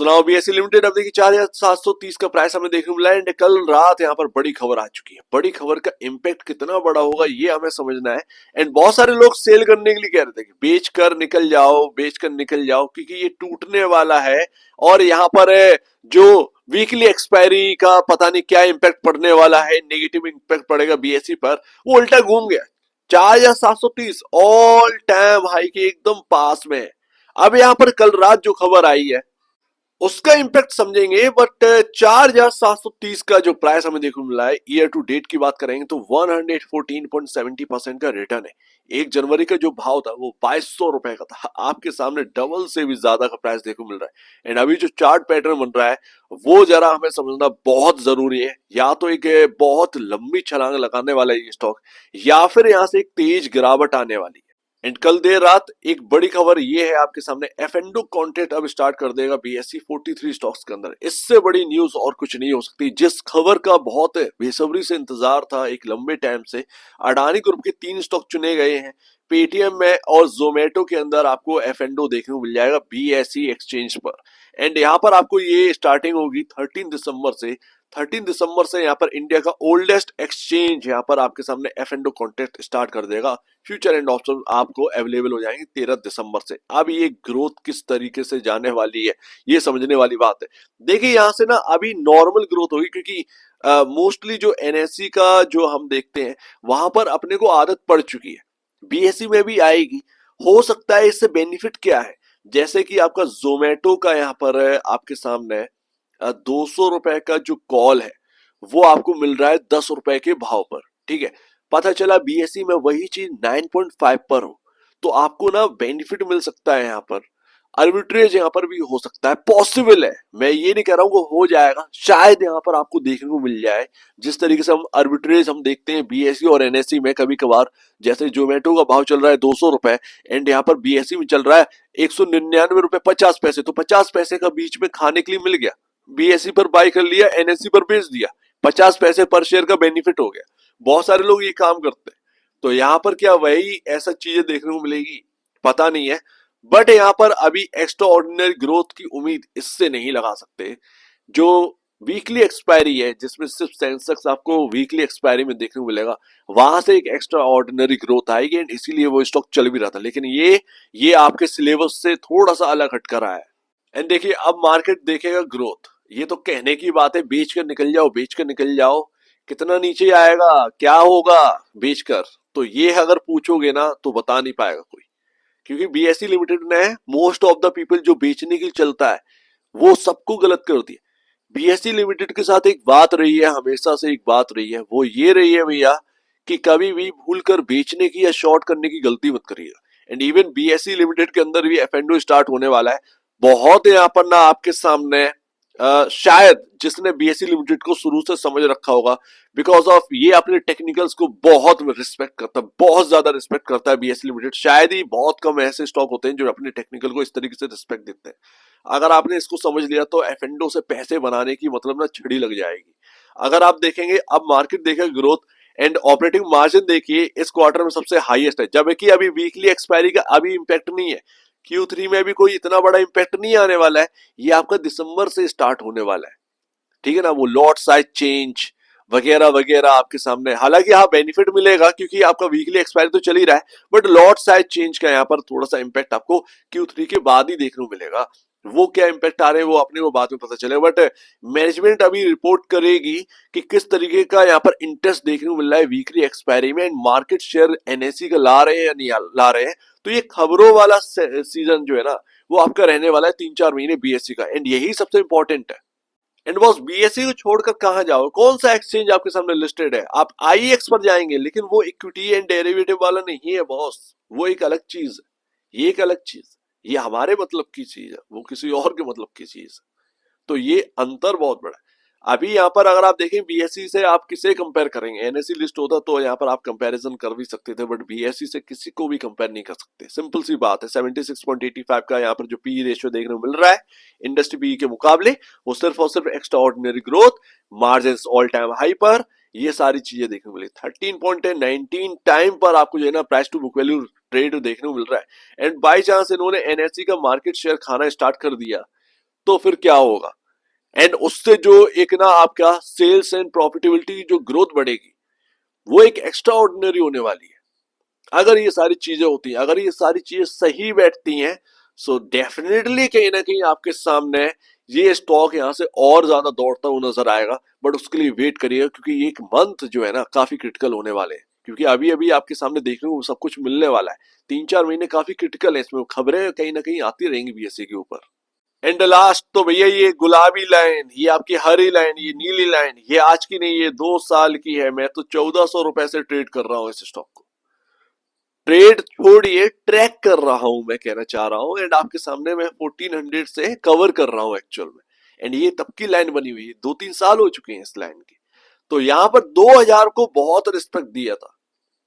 सुनाओ BSE limited अब देखिए 4730 का प्राइस हमें देखने को मिला है। एंड कल रात यहाँ पर बड़ी खबर आ चुकी है। बड़ी खबर का इम्पैक्ट कितना बड़ा होगा ये हमें समझना है। एंड बहुत सारे लोग सेल करने के लिए कह रहे थे कि बेच कर निकल जाओ क्योंकि ये टूटने वाला है। और यहाँ पर जो वीकली एक्सपायरी का पता नहीं क्या इम्पैक्ट पड़ने वाला है, नेगेटिव इम्पैक्ट पड़ेगा बीएसई पर, वो उल्टा घूम गया। 4730 ऑल टाइम हाई के एकदम पास में है। अब यहाँ पर कल रात जो खबर आई है उसका इम्पैक्ट समझेंगे। बट 4730 का जो प्राइस हमें देखने को मिला है, ईयर टू डेट की बात करेंगे तो 114.70% का रिटर्न है। 1 जनवरी का जो भाव था वो 2200 रुपए का था। आपके सामने डबल से भी ज्यादा का प्राइस देखने को मिल रहा है। एंड अभी जो चार्ट पैटर्न बन रहा है वो जरा हमें समझना बहुत जरूरी है। या तो एक बहुत लंबी छलांग लगाने वाला है ये स्टॉक, या फिर यहाँ से एक तेज गिरावट आने वाली है। एंड कल देर रात एक बड़ी खबर ये है आपके सामने, एफएनडो कॉन्टेस्ट अब स्टार्ट कर देगा बीएसई 43 स्टॉक्स के अंदर। इससे बड़ी न्यूज और कुछ नहीं हो सकती। जिस खबर का बहुत बेसब्री से इंतजार था एक लंबे टाइम से, अडानी ग्रुप के 3 स्टॉक चुने गए हैं। पेटीएम में और जोमेटो के अंदर आपको एफएनडो देखने को मिल जाएगा बीएसई एक्सचेंज पर। एंड यहाँ पर आपको ये स्टार्टिंग होगी 13 दिसंबर से। 13 दिसंबर से यहाँ पर इंडिया का ओल्डेस्ट एक्सचेंज यहाँ पर आपके सामने एफएनडो कॉन्टेस्ट स्टार्ट कर देगा। फ्यूचर एंड ऑप्शन आपको अवेलेबल हो जाएंगे 13 दिसंबर से। अब ये ग्रोथ किस तरीके से जाने वाली है ये समझने वाली बात है। देखिए यहाँ से ना अभी नॉर्मल ग्रोथ होगी क्योंकि मोस्टली जो एनएससी का जो हम देखते हैं वहां पर अपने को आदत पड़ चुकी है, बीएसई में भी आएगी। हो सकता है इससे बेनिफिट क्या है, जैसे कि आपका जोमेटो का यहाँ पर आपके सामने 200 रुपए का जो कॉल है वो आपको मिल रहा है 10 रुपए के भाव पर। ठीक है, पता चला बीएसई में वही चीज 9.5 पर हो तो आपको ना बेनिफिट मिल सकता है। यहाँ पर आर्बिट्रेज यहाँ पर भी हो सकता है, पॉसिबल है। मैं ये नहीं कह रहा हूँ वो हो जाएगा, शायद यहाँ पर आपको देखने को मिल जाए। जिस तरीके से हम आर्बिट्रेज हम देखते हैं बीएसई और एनएसई में कभी कभार, जैसे जोमेटो का भाव चल रहा है 200 रुपए एंड यहाँ पर बीएसई में चल रहा है 199 रुपए 50 पैसे, तो 50 पैसे का बीच में खाने के लिए मिल गया। बीएसई पर बाय कर लिया, एनएसई पर बेच दिया, 50 पैसे पर शेयर का बेनिफिट हो गया। बहुत सारे लोग ये काम करते हैं। तो यहाँ पर क्या वही ऐसा चीजें देखने को मिलेगी, पता नहीं है। बट यहाँ पर अभी एक्स्ट्रा ऑर्डिनरी ग्रोथ की उम्मीद इससे नहीं लगा सकते। जो वीकली एक्सपायरी है जिसमें सिर्फ सेंसेक्स आपको वीकली एक्सपायरी में देखने को मिलेगा, वहां से एक एक्स्ट्रा ऑर्डिनरी ग्रोथ आएगी एंड इसीलिए वो स्टॉक चल भी रहा था। लेकिन ये आपके सिलेबस से थोड़ा सा अलग हट कर आया है। एंड देखिए अब मार्केट देखेगा ग्रोथ, ये तो कहने की बात है, बेच कर निकल जाओ, बेच कर निकल जाओ। कितना नीचे आएगा, क्या होगा बेचकर, तो ये अगर पूछोगे ना तो बता नहीं पाएगा कोई। क्योंकि बीएसई लिमिटेड ने मोस्ट ऑफ द पीपल जो बेचने के लिए चलता है वो सबको गलत कर दिया। बीएसई लिमिटेड के साथ एक बात रही है, हमेशा से एक बात रही है, वो ये रही है भैया कि कभी भी भूलकर बेचने की या शॉर्ट करने की गलती मत करिएगा। एंड इवन बीएसई लिमिटेड के अंदर भी एफएनडो स्टार्ट होने वाला है। बहुत यहाँ पर ना आपके सामने शायद जिसने बीएसई लिमिटेड को शुरू से समझ रखा होगा, बिकॉज ऑफ ये अपने टेक्निकल्स को बहुत रिस्पेक्ट करता है, बहुत ज्यादा रिस्पेक्ट करता है बीएसई लिमिटेड। शायद ही बहुत कम ऐसे स्टॉक होते हैं जो अपने टेक्निकल को इस तरीके से रिस्पेक्ट देते हैं। अगर आपने इसको समझ लिया तो एफएनडो से पैसे बनाने की मतलब ना छड़ी लग जाएगी। अगर आप देखेंगे अब मार्केट देखेगा ग्रोथ एंड ऑपरेटिंग मार्जिन देखिए इस क्वार्टर में सबसे हाईएस्ट है, जबकि अभी वीकली एक्सपायरी का अभी इंपैक्ट नहीं है। Q3 में भी कोई इतना बड़ा इंपैक्ट नहीं आने वाला है, ये आपका दिसंबर से स्टार्ट होने वाला है। ठीक है ना, वो लॉट साइज चेंज वगैरह वगैरह आपके सामने। हालांकि हाँ बेनिफिट मिलेगा क्योंकि आपका वीकली एक्सपायरी तो चल ही रहा है, बट लॉट साइज चेंज का यहाँ पर थोड़ा सा इंपैक्ट आपको Q3 के बाद ही देखने को मिलेगा। वो क्या इंपैक्ट आ रहे हैं वो अपने को बाद में पता चलेगा। बट मैनेजमेंट अभी रिपोर्ट करेगी कि किस तरीके का यहाँ पर इंटरेस्ट देखने को मिल रहा है वीकली एक्सपायरी में, एंड मार्केट शेयर एनएससी का ला रहे हैं या नहीं ला रहे हैं। तो ये खबरों वाला सीजन जो है ना वो आपका रहने वाला है 3-4 महीने बीएससी का, एंड यही सबसे इंपॉर्टेंट है। एंड बॉस बीएससी को छोड़कर कहां जाओ, कौन सा एक्सचेंज आपके सामने लिस्टेड है? आप आईएक्स पर जाएंगे, लेकिन वो इक्विटी एंड डेरिवेटिव वाला नहीं है बॉस, वो एक अलग चीज है। ये एक अलग चीज, ये हमारे मतलब की चीज है, वो किसी और के मतलब की चीज है। तो ये अंतर बहुत बड़ा है। अभी यहाँ पर अगर आप देखें बीएससी से आप किसे कंपेयर करेंगे, एनएससी लिस्ट होता तो यहाँ पर आप कंपैरिजन कर भी सकते थे, बट बीएससी से किसी को भी कंपेयर नहीं कर सकते। सिंपल सी बात है, 76.85 का यहाँ पर जो पी रेशियो देखने को मिल रहा है इंडस्ट्री पी के मुकाबले, वो सिर्फ और सिर्फ extra ordinary growth, margin all time high पर, ये सारी चीजें देखने को मिली। 13.19 टाइम पर आपको जो है ना price to book value trade देखने को मिल रहा है। एंड बाई चांस इन्होंने एनएससी का मार्केट शेयर खाना स्टार्ट कर दिया तो फिर क्या होगा। एंड उससे जो एक ना आपका सेल्स एंड प्रॉफिटेबिलिटी की जो ग्रोथ बढ़ेगी वो एक एक्स्ट्रा ऑर्डिनरी होने वाली है। अगर ये सारी चीजें होती हैं, अगर ये सारी चीजें सही बैठती हैं, सो डेफिनेटली कहीं ना कहीं आपके सामने ये स्टॉक यहां से और ज्यादा दौड़ता हुआ नजर आएगा। बट उसके लिए वेट करिएगा, क्योंकि ये एक मंथ जो है ना काफी क्रिटिकल होने वाले हैं, क्योंकि अभी अभी आपके सामने देखने को सब कुछ मिलने वाला है। 3-4 महीने काफी क्रिटिकल है, इसमें खबरें कहीं ना कहीं आती रहेंगी बीएसई के ऊपर। एंड लास्ट तो भैया ये गुलाबी लाइन, ये आपकी हरी लाइन, ये नीली लाइन, ये आज की नहीं, ये 2 साल की है। मैं तो 1400 रुपए से ट्रेड कर रहा हूँ इस स्टॉक को। ट्रेड छोड़िए, ट्रैक कर रहा हूं, मैं कहना चाह रहा हूं। एंड आपके सामने मैं 1400 से कवर कर रहा हूं एक्चुअल में। एंड ये तब की लाइन बनी हुई है, 2-3 साल हो चुके हैं इस लाइन के। तो यहां पर 2000 को बहुत रिस्पेक्ट दिया था,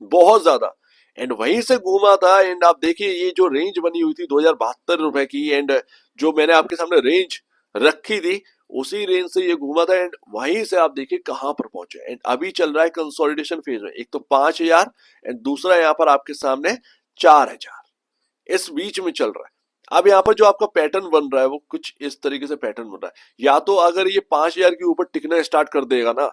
बहुत ज्यादा। एंड वहीं से घूमा था। एंड आप देखिए ये जो रेंज बनी हुई थी 2072 रुपए की, एंड जो मैंने आपके सामने रेंज रखी थी उसी रेंज से ये घूमा था। एंड वहीं से आप देखिए कहां पर पहुंचे। एंड अभी चल रहा है कंसोलिडेशन फेज में, एक तो 5000 एंड दूसरा यहाँ पर आपके सामने 4000, इस बीच में चल रहा है। अब यहाँ पर जो आपका पैटर्न बन रहा है वो कुछ इस तरीके से पैटर्न बन रहा है। या तो अगर ये 5000 के ऊपर टिकना स्टार्ट कर देगा ना,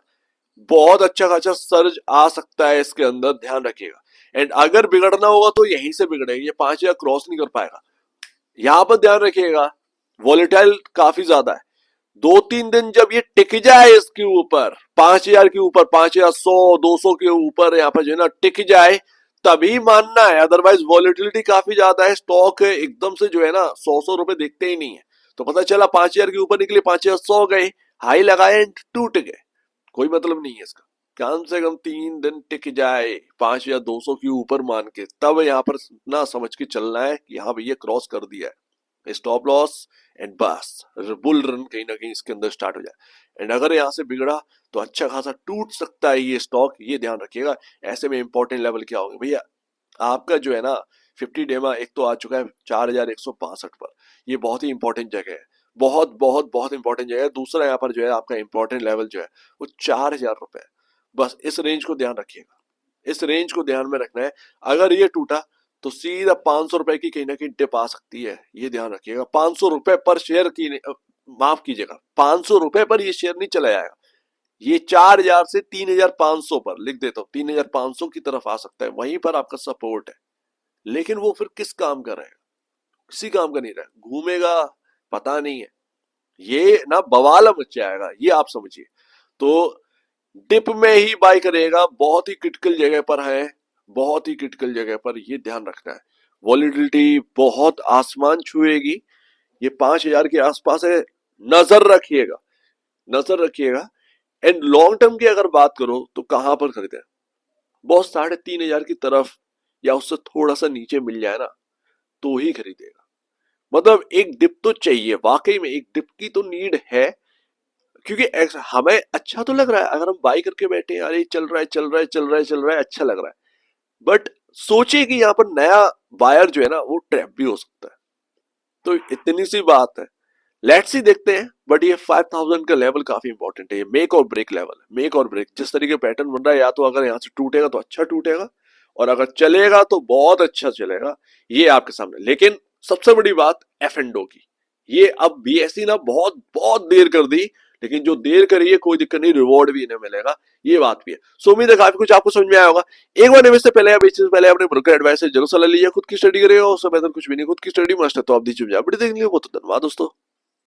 बहुत अच्छा खासा सर्ज आ सकता है इसके अंदर, ध्यान रखिएगा। एंड अगर बिगड़ना होगा तो यहीं से बिगड़ेगा, ये 5000 क्रॉस नहीं कर पाएगा। यहां पर ध्यान रखिएगा, वॉलेटाइल काफी ज्यादा है। 2-3 दिन जब ये टिक जाए इसके ऊपर 5000 के ऊपर, 5100 200 के ऊपर यहाँ पर जो है ना टिक जाए, तभी मानना है। अदरवाइज वॉलेटिलिटी काफी ज्यादा है, स्टॉक एकदम से जो है ना 100-100 रुपए देखते ही नहीं है। तो पता चला 5000 के ऊपर निकले, 5100 गए, हाई लगाए, टूट गए, कोई मतलब नहीं है इसका। कम से कम 3 दिन टिक जाए 5200 के ऊपर मान के, तब यहाँ पर ना समझ के चलना है कि हाँ भैया क्रॉस कर दिया है, स्टॉप लॉस। एंड बस बुल रन कहीं ना कहीं इसके अंदर स्टार्ट हो जाए। एंड अगर यहाँ से बिगड़ा तो अच्छा खासा टूट सकता है ये स्टॉक, ये ध्यान रखिएगा। ऐसे में इंपॉर्टेंट लेवल क्या होंगे भैया, आपका जो है ना 50 डेमा एक तो आ चुका है 4165 पर, ये बहुत ही इंपॉर्टेंट जगह है, बहुत बहुत बहुत इंपॉर्टेंट जगह है। दूसरा यहाँ पर जो है आपका इंपॉर्टेंट लेवल जो है वो 4000 रुपए। बस इस रेंज को ध्यान रखिएगा, इस रेंज को ध्यान में रखना है। अगर ये टूटा तो सीधा 500 रुपए की कहीं ना कहीं डिप आ सकती है, ये ध्यान रखिएगा। 500 रुपए पर शेयर की माफ कीजिएगा, 500 रुपए पर ये शेयर नहीं चला जाएगा। ये 4000 से 3500 पर लिख देता हूं, 3500 की तरफ आ सकता है, वहीं पर आपका सपोर्ट है। लेकिन वो फिर किस काम का रहेगा, किसी काम का नहीं रहेगा, घूमेगा पता नहीं है, ये ना बवाल मच जाएगा, ये आप समझिए। तो डिप में ही बाय करेगा, बहुत ही क्रिटिकल जगह पर है, बहुत ही क्रिटिकल जगह पर, ये ध्यान रखना है। वॉलिटिलिटी बहुत आसमान छुएगी, ये 5000 के आसपास है, नजर रखिएगा, नजर रखिएगा। एंड लॉन्ग टर्म की अगर बात करो तो कहां पर खरीदे, बहुत 3500 की तरफ या उससे थोड़ा सा नीचे मिल जाए ना तो ही खरीदेगा। मतलब एक डिप तो चाहिए, वाकई में एक डिप की तो नीड है, क्योंकि हमें अच्छा तो लग रहा है अगर हम बाई करके बैठे हैं, अरे चल रहा है चल रहा है चल रहा है चल रहा है, अच्छा लग रहा है। बट सोचिए कि यहाँ पर नया बायर जो है ना वो ट्रैप भी हो सकता है। तो इतनी सी बात है, लेट्स सी देखते हैं। बट ये 5000 का लेवल काफी इंपॉर्टेंट है, ये मेक और ब्रेक लेवल है, मेक और ब्रेक। जिस तरीके पैटर्न बन रहा है, या तो अगर यहाँ से टूटेगा तो अच्छा टूटेगा, और अगर चलेगा तो बहुत अच्छा चलेगा, ये आपके सामने। लेकिन सबसे बड़ी बात एफ एंड ओ की, ये अब बीएसई ना बहुत बहुत देर कर दी, लेकिन जो देर करी है कोई दिक्कत नहीं, रिवॉर्ड भी इन्हें मिलेगा, ये बात भी है। सो उम्मीद है काफी कुछ आपको समझ में आया होगा। एक बार निवेश से पहले या बेचने से पहले अपने ब्रोकर एडवाइस से जरूर सलाह लीजिए, खुद की स्टडी करेगा, उससे बेहतर कुछ भी नहीं, खुद की स्टडी मस्ट है तो आप दीजिए। वीडियो देखने के लिए बहुत धन्यवाद दोस्तों।